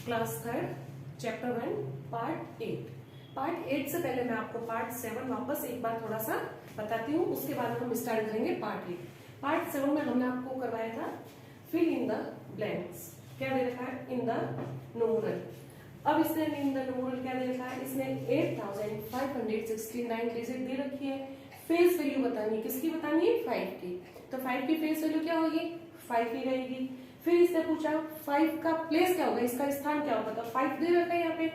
Class third chapter 1 part 8। Part 8 से पहले मैं आपको पार्ट 7 वापस एक बार थोड़ा सा बताती हूँ, उसके बाद हम स्टार्ट करेंगे पार्ट 8। पार्ट 7 में हमने आपको करवाया था फिल इन द ब्लैंक्स। क्या दे रखा है? In the numeral. अब इसने इन द न्यूमरल क्या दे रखा है? इसने 8569 डिजिट दे रखी है। फेस वैल्यू बतानी है, किसकी बतानी है? 5 की। तो 5 की फेस वैल्यू क्या होगी? 5 ही रहेगी। फिर इसने पूछा 5 का प्लेस क्या होगा, इसका स्थान क्या होगा? तो 5 दे रखा है यहाँ पे।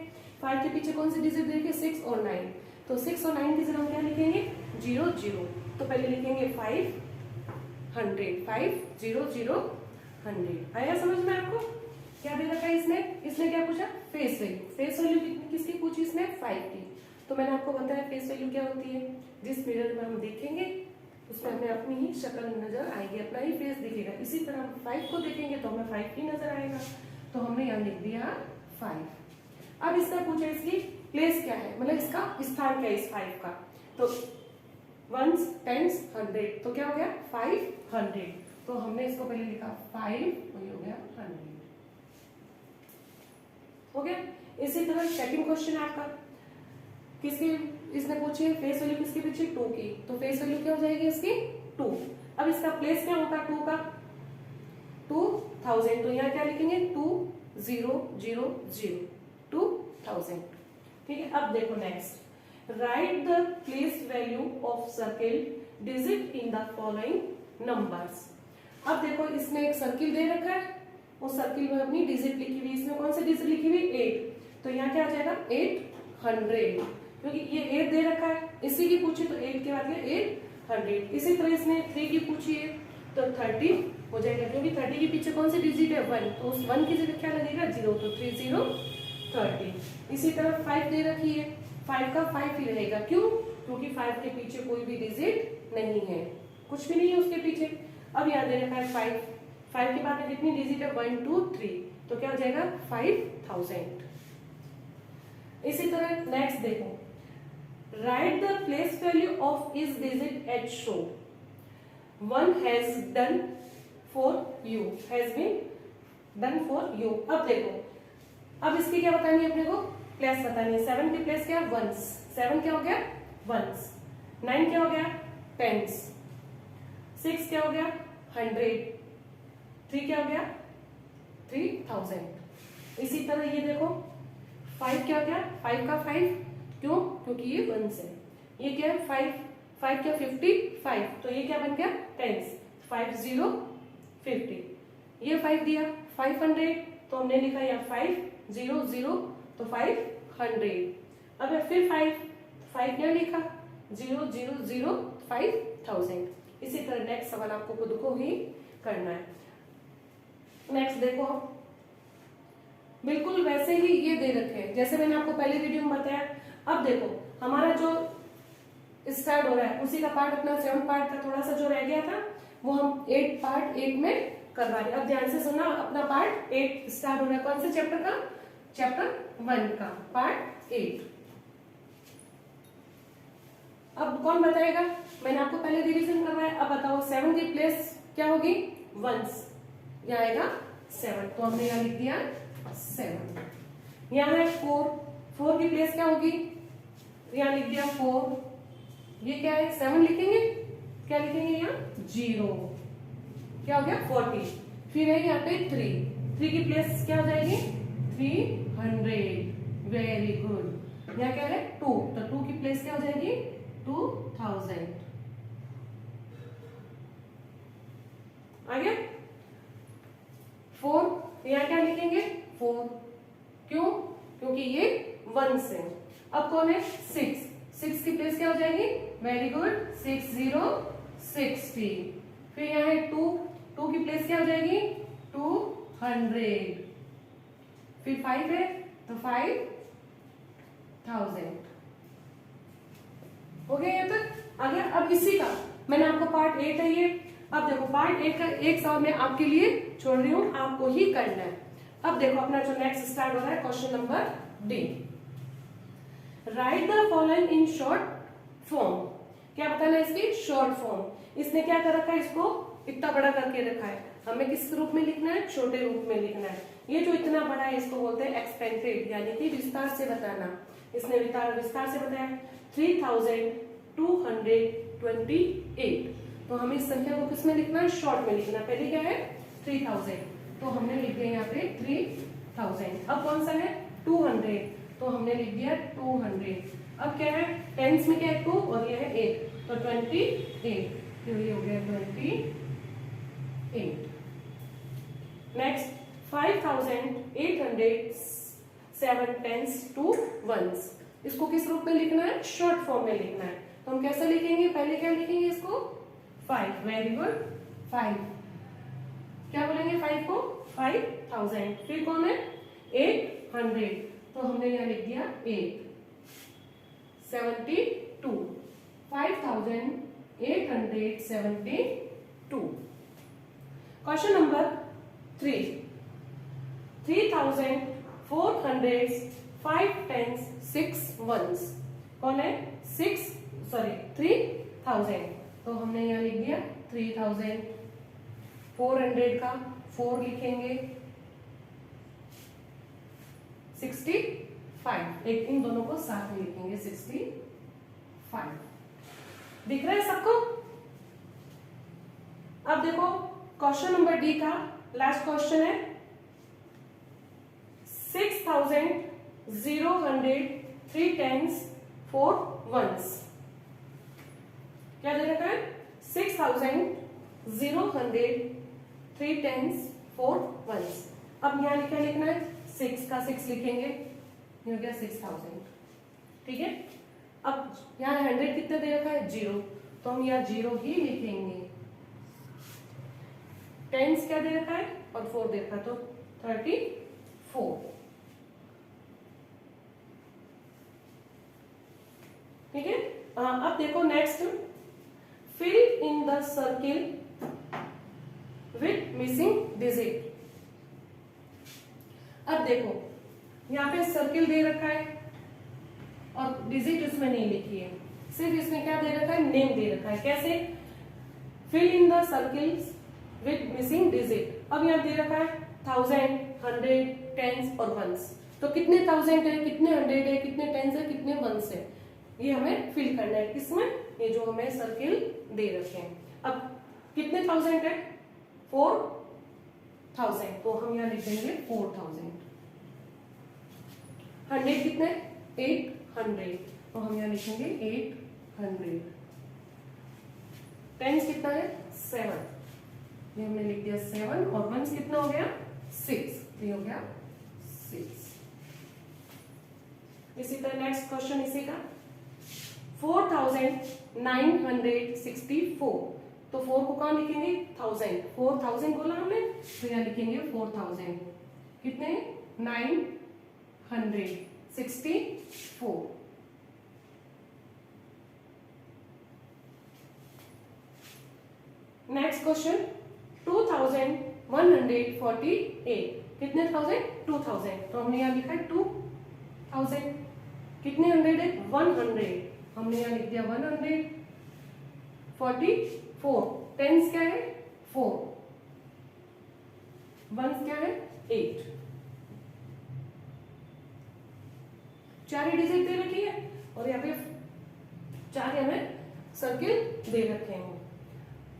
5 के पीछे कौन सी डिजिट दे रखी है? 6 और 9। तो 6 और 9 की जगह हम क्या लिखेंगे? 0 0। तो पहले लिखेंगे 500 आया समझ में आपको? क्या दे रखा है इसने? इसने क्या पूछा? Face value. फेस वैल्यू किसकी पूछी इसने? 5 की। तो मैंने आपको बताया फेस वैल्यू क्या होती है? जिस मिरर में हम देखेंगे उसमें हमें अपनी ही शक्ल नजर आएगी, अपना ही फेस दिखेगा। इसी तरह हम 5 को देखेंगे तो हमें 5 ही नजर आएगा। तो हमने यहाँ लिख दिया 5। अब इसका पूछा इसकी प्लेस क्या है, मतलब इसका स्थान क्या है इस 5 का। तो 1s 10s 100, तो क्या हो गया? 500। तो हमने इसको पहले लिखा 5, वही हो गया 100 हो गया। इसी तरह सेकंड क्वेश्चन है आपका, किसकी इसने पूछी है फेस वैल्यू किसके पीछे? 2 की। तो फेस वैल्यू क्या हो जाएगी इसकी? 2। अब इसका प्लेस क्या होगा 2 का? 2000। तो यहाँ क्या लिखेंगे? 2000 2000। ठीक है। अब देखो next, right the place value of circle digit in the following numbers. अब देखो इसमें एक सर्किल दे रखा है, उस सर्किल में अपनी डिजिट लिखी हुई। इसमें कौन सी डिजिट लिखी हुई? 8। तो यहाँ क्या आ जाएगा? 800, क्योंकि ये 8 दे रखा है। इसी की पूछी तो 8 के बाद 800। इसी तरह इसने 3 की पूछी है तो 30 हो जाएगा, क्योंकि 30 के पीछे कौन सी डिजिट है? 1। तो उस 1 की जगह क्या लगेगा? 0। तो 30 इसी तरह 5 दे रखी है, 5 का 5 ही रहेगा। क्यों? क्योंकि 5 के पीछे कोई भी डिजिट नहीं है, कुछ भी नहीं है उसके पीछे। अब यहाँ दे रखा है 5 के बाद कितनी डिजिट है? 1 2 3। तो क्या हो जाएगा? 5000। इसी तरह नेक्स्ट देखो, write the place value of इस digit each show 1 has done for you, has been done for you. अब देखो, अब इसकी क्या बतानी है अपने को? प्लेस बतानी है। 7 की प्लेस क्या? 1s। 7 क्या हो गया? 1s। 9 क्या हो गया? 10s। 6 क्या हो गया? 100। 3 क्या हो गया? 3000। इसी तरह ये देखो 5 क्या हो गया? 5 का 5, क्यों? क्योंकि ये 1s है। ये क्या है? 5 क्या? 55। तो ये क्या बन गया? 10s। 50 50। ये 5 दिया 500, तो हमने लिखा यहाँ 500 तो 500। अब फिर 5 क्या लिखा? 000 5000। इसी तरह नेक्स्ट सवाल आपको खुद को ही करना है। नेक्स्ट देखो, बिल्कुल वैसे ही ये दे रखे हैं जैसे मैंने आपको पहले वीडियो में बताया। अब देखो हमारा जो स्टार्ट हो रहा है उसी का पार्ट अपना 7 पार्ट का थोड़ा सा जो रह गया था वो हम 8 पार्ट 8 में करवा रहे। अब ध्यान से सुनना, अपना पार्ट 8 स्टार्ट हो रहा है। कौन से चैप्टर का? चैप्टर 1 का पार्ट 8। अब कौन बताएगा? मैंने आपको पहले रिवीजन करवाया। अब बताओ 7 की प्लेस क्या होगी? 1s। यहाँ आएगा 7, तो हमने यहाँ लिख दिया 7। यहाँ है 4 की प्लेस क्या होगी? यहाँ लिख दिया 4। ये क्या है? 7 लिखेंगे, क्या लिखेंगे यहाँ? 0। क्या हो गया? 40। फिर है यहाँ पे 3 की प्लेस क्या हो जाएगी? 300। Very good. यहाँ क्या है? 2, तो 2 की प्लेस क्या हो जाएगी? 2000। आ गया? 4 यहाँ क्या लिखेंगे? 4, क्यों? क्योंकि ये 1s है। अब कौन है? 6 की प्लेस क्या हो जाएगी? वेरी गुड, 60 फिर यहाँ है 2 की प्लेस क्या हो जाएगी? 200। फिर 5 है तो 5000। हो गया यहाँ तक? आ गया? अब इसी का मैंने आपको पार्ट 8 है ये। अब देखो पार्ट 8 का एक सवाल मैं आपके लिए छोड़ रही हूँ, आपको ही करना है। अब देखो अपना जो नेक्स्ट स्टार्ट हो रहा है question number D. Right the following in short form. क्या बताना है इसकी? Short form. इसने क्या कर रखा है? इसको इतना बड़ा करके रखा है। हमें किस रूप में लिखना है? छोटे रूप में लिखना है। ये जो इतना जितना बड़ा है इसको बोलते हैं एक्सपेंडेड, यानी कि विस्तार से बताना। इसने विस्तार से बताया 3228। तो हमें इस संख्या को किसमें लिखना है, शॉर्ट में लिखना। पहले क्या है 3000, तो हमने लिख दिया यहाँ पे 3000। अब कौन सा है 200, तो हमने लिख दिया 200। अब क्या है टेंस में क्या है 2 और ये है 8, तो 28, तो ये हो गया 28। नेक्स्ट 5807 टेंस टू वंस, इसको किस रूप में लिखना है, शॉर्ट फॉर्म में लिखना है। तो हम कैसे लिखेंगे, पहले क्या लिखेंगे इसको 5, वेरी गुड 5, क्या बोलेंगे 5 को 5000, फिर कौन है 800, तो हमने यहाँ लिख दिया 872, 5872। क्वेश्चन नंबर 3, 3405 टेंस 6 वंस, कौन है 3000, तो हमने यहाँ लिख दिया 3000, 400 का 4 लिखेंगे 65, एक इन दोनों को साथ में लिखेंगे 65। दिख रहा है सबको। अब देखो क्वेश्चन नंबर डी का लास्ट क्वेश्चन है 6003 टेंस 4 वंस, क्या दे रखा है 6003 टेंस 4 वंस। अब यहाँ क्या लिखना है 6 का 6 लिखेंगे, ये हो गया 6000, ठीक है। अब यहाँ 100 कितना दे रखा है 0, तो हम यहाँ 0 ही लिखेंगे। टेंस क्या दे रखा है और 4 दे रखा है, तो 34, ठीक है। अब देखो next, fill in the circle with missing digit. अब देखो यहाँ पे सर्किल दे रखा है और डिजिट इसमें नहीं लिखी है, सिर्फ इसमें क्या दे रखा है नेम दे रखा है। कैसे, fill in the circles with missing digit. अब यहाँ दे रखा है 1000, 100, टेंस और वंस, तो कितने 1000 है, कितने 100 है, कितने टेंस है, कितने वंस है, ये हमें फिल करना है। किसमें, ये जो हमें सर्किल दे रखे हैं। अब कितने 1000 है 4000, तो हम यहाँ लिख देंगे 4000। 100 कितने 800, तो हम यहाँ लिखेंगे 800। टेंस कितना है 7, ये हमने लिख दिया 7, और वंस कितना हो गया 6, ये हो गया 6। इसी तरह नेक्स्ट क्वेश्चन इसी का 4964, तो 4 को कहाँ लिखेंगे 1000, 4000 बोला हमने, तो यहाँ लिखेंगे 4000। कितने 964। नेक्स्ट क्वेश्चन 2148, कितने 1000 2000, तो हमने यहाँ लिखा है 2000। कितने 100 है 100, हमने यहाँ लिख दिया 144। टेंस क्या है 4, वंस क्या है 8। 4 डिजिट दे रखी है और यहाँ पे 4 हमें सर्किल दे रखे हैं।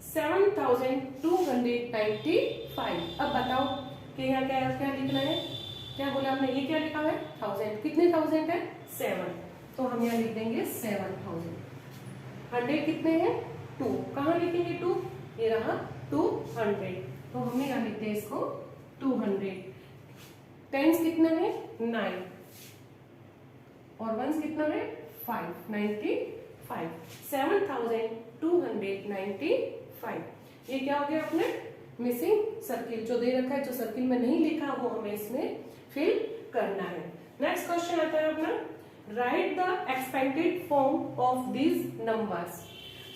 7295। अब बताओ कि यहाँ क्या लिखना है, क्या बोला हमने, ये क्या लिखा है 1000, कितने 1000 है 7, तो हम यहाँ लिख देंगे 7000। 100 कितने हैं 2, कहाँ लिखेंगे 2, ये रहा 200, तो हमने यहाँ लिखते हैं इसको 200। टेंस कितना है 9 और वंस कितना है 5, 95। 7295। ये क्या हो गया अपने मिसिंग सर्किल, जो दे रखा है, जो सर्किल में नहीं लिखा वो हमें इसमें फिल करना है। नेक्स्ट क्वेश्चन आता है अपना, write the expanded form of these numbers.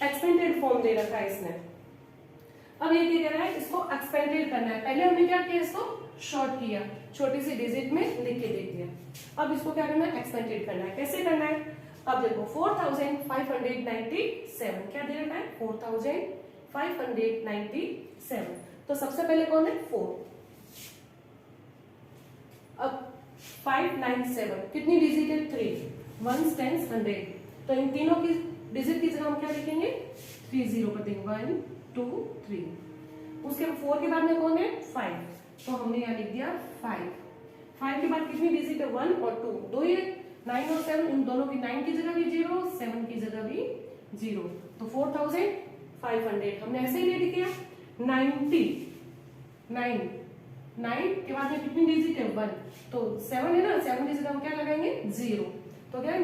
Expanded form दे रखा है इसने। अब ये क्या कह रहा है, इसको एक्सपेंडेड करना है। पहले हमने क्या किया, इसको शॉर्ट किया, छोटी सी डिजिट में लिख के दे दिया। अब इसको क्या करना है, एक्सपेंडेड करना है। कैसे करना है, अब देखो 4597 क्या दे रखा है 4597। तो सबसे पहले कौन है 4, 597 कितनी डिजिट है? 3 1 10 100। तो इन तीनों की डिजिट की जगह हम क्या लिखेंगे? 30 कर देंगे, 1 2 3। उसके 4 के बाद में कौन है? 5, तो हमने यहाँ लिख दिया 5। 5 के बाद कितनी डिजिट है? 1 और 2, दो ही है। 9 और 7, इन दोनों की 9 की जगह भी 0, 7 की जगह भी 0, तो 4500 हमने ऐसे ही ले लिया। 90 9 के बाद में कितनी डिजिट है? 1, तो 7 है ना, 7 की जगह हम क्या लगाएंगे? 0, तो क्या है?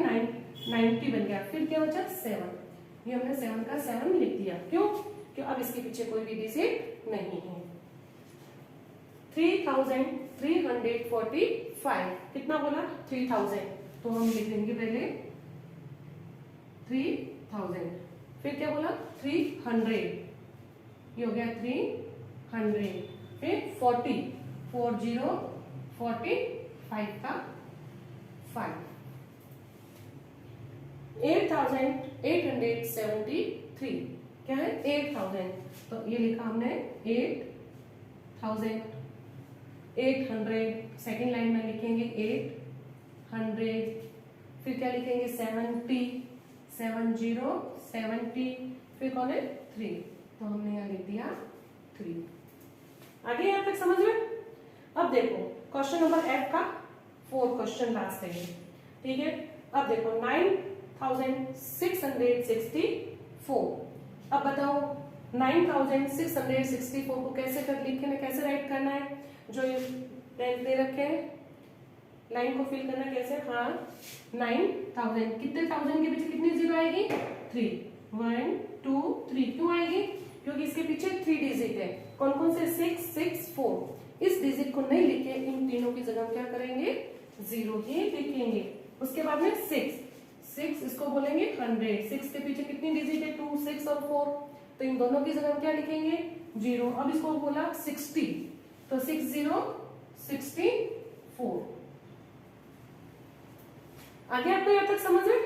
90 बन गया। फिर क्या बचा? 7, ये हमने 7 का 7 लिख दिया। क्यों? क्यों अब इसके पीछे कोई भी डिजिट नहीं है। 3345 कितना बोला? 3000, तो हम लिख देंगे पहले 3000। फिर क्या बोला? 300, ये हो गया 300। फिर 40 45 का 5। 8873 क्या है? 8000, तो ये लिखा हमने 8800। सेकेंड लाइन में लिखेंगे 800। फिर क्या लिखेंगे? 70 फिर कौन है? 3, तो हमने यहाँ लिख दिया 3। आगे यहाँ तक समझ में? अब देखो क्वेश्चन नंबर F का 4 क्वेश्चन लास्ट है, ठीक है। अब देखो 9664। अब बताओ 9664 को कैसे कैसे राइट करना है? जो ये दे रखे हैं लाइन को फिल करना कैसे? हाँ, 9000 कितने थाउजेंड के पीछे कितनी जीरो आएगी? 3 1 2 3। क्यों आएगी? क्योंकि इसके पीछे 3 डिजिट है। कौन कौन से? 6 6 4। इस डिजिट को नहीं लिखे, इन तीनों की जगह क्या करेंगे? 0 ही लिखेंगे। उसके बाद में 6 इसको बोलेंगे 100। 6 के पीछे कितनी डिजिट है? 2 6 और 4, तो इन दोनों की जगह क्या लिखेंगे? 0। अब इसको बोला 60, तो 60 64। आगे आपको यहाँ तक समझ में?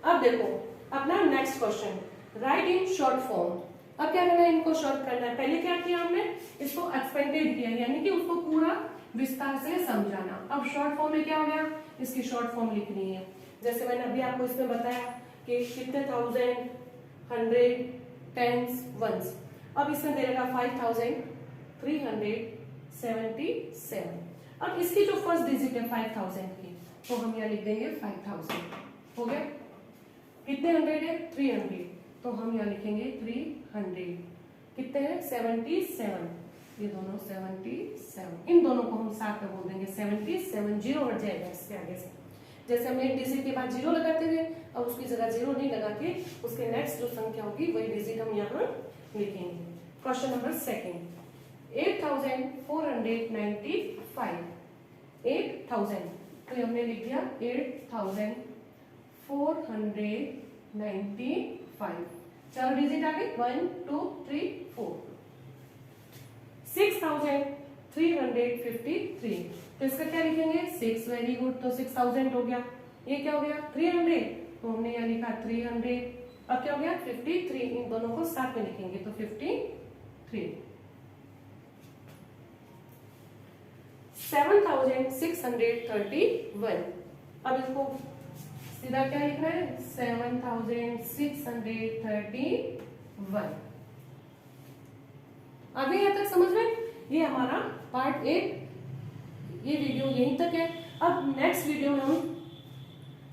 अब देखो अपना next question, right in short form. अब क्या करना है? इनको शॉर्ट करना है। पहले क्या किया हमने? इसको एक्सपेंडेड किया, यानी कि उसको पूरा विस्तार से समझाना। अब शॉर्ट फॉर्म में क्या हो गया? इसकी शॉर्ट फॉर्म लिखनी है। जैसे मैंने अभी आपको इसमें बताया कि कितने थाउजेंड, 100, टेंस, वंस। अब इसमें दे रखा 5377। अब इसकी जो फर्स्ट डिजिट है 5000 की, तो हम यहाँ लिख देंगे 5000। हो गया? कितने 100 है? 300, तो हम यहाँ लिखेंगे 300। कितने हैं? 77, ये दोनों 77। इन दोनों को हम साथ में बोल देंगे 77। 0 हट जाएगा इसके आगे से। जैसे हम एक डिजिट के बाद 0 लगाते थे, अब उसकी जगह 0 नहीं लगा के उसके नेक्स्ट जो संख्या होगी वही डिजिट हम यहाँ लिखेंगे। Question number second, 8495। 8000, तो हमने लिख दिया 8495। 4 डिजिट आ गए, 1 2 3 4। 6353, तो इसका क्या लिखेंगे? 6। वेरी गुड, तो 6000 हो गया। ये क्या हो गया? 300, तो हमने यहाँ लिखा 300। अब क्या हो गया? 53। इन दोनों को साथ में लिखेंगे, तो 53। 7631। अब इसको सीधा क्या लिखना है? 7631। आगे यहाँ तक समझ में? ये हमारा पार्ट 8, ये वीडियो यहीं तक है। अब नेक्स्ट वीडियो में हम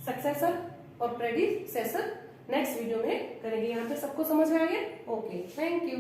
सक्सेसर और प्रेडिसेसर नेक्स्ट वीडियो में करेंगे। यहाँ पे सबको समझ में आ गया? Okay, thank you.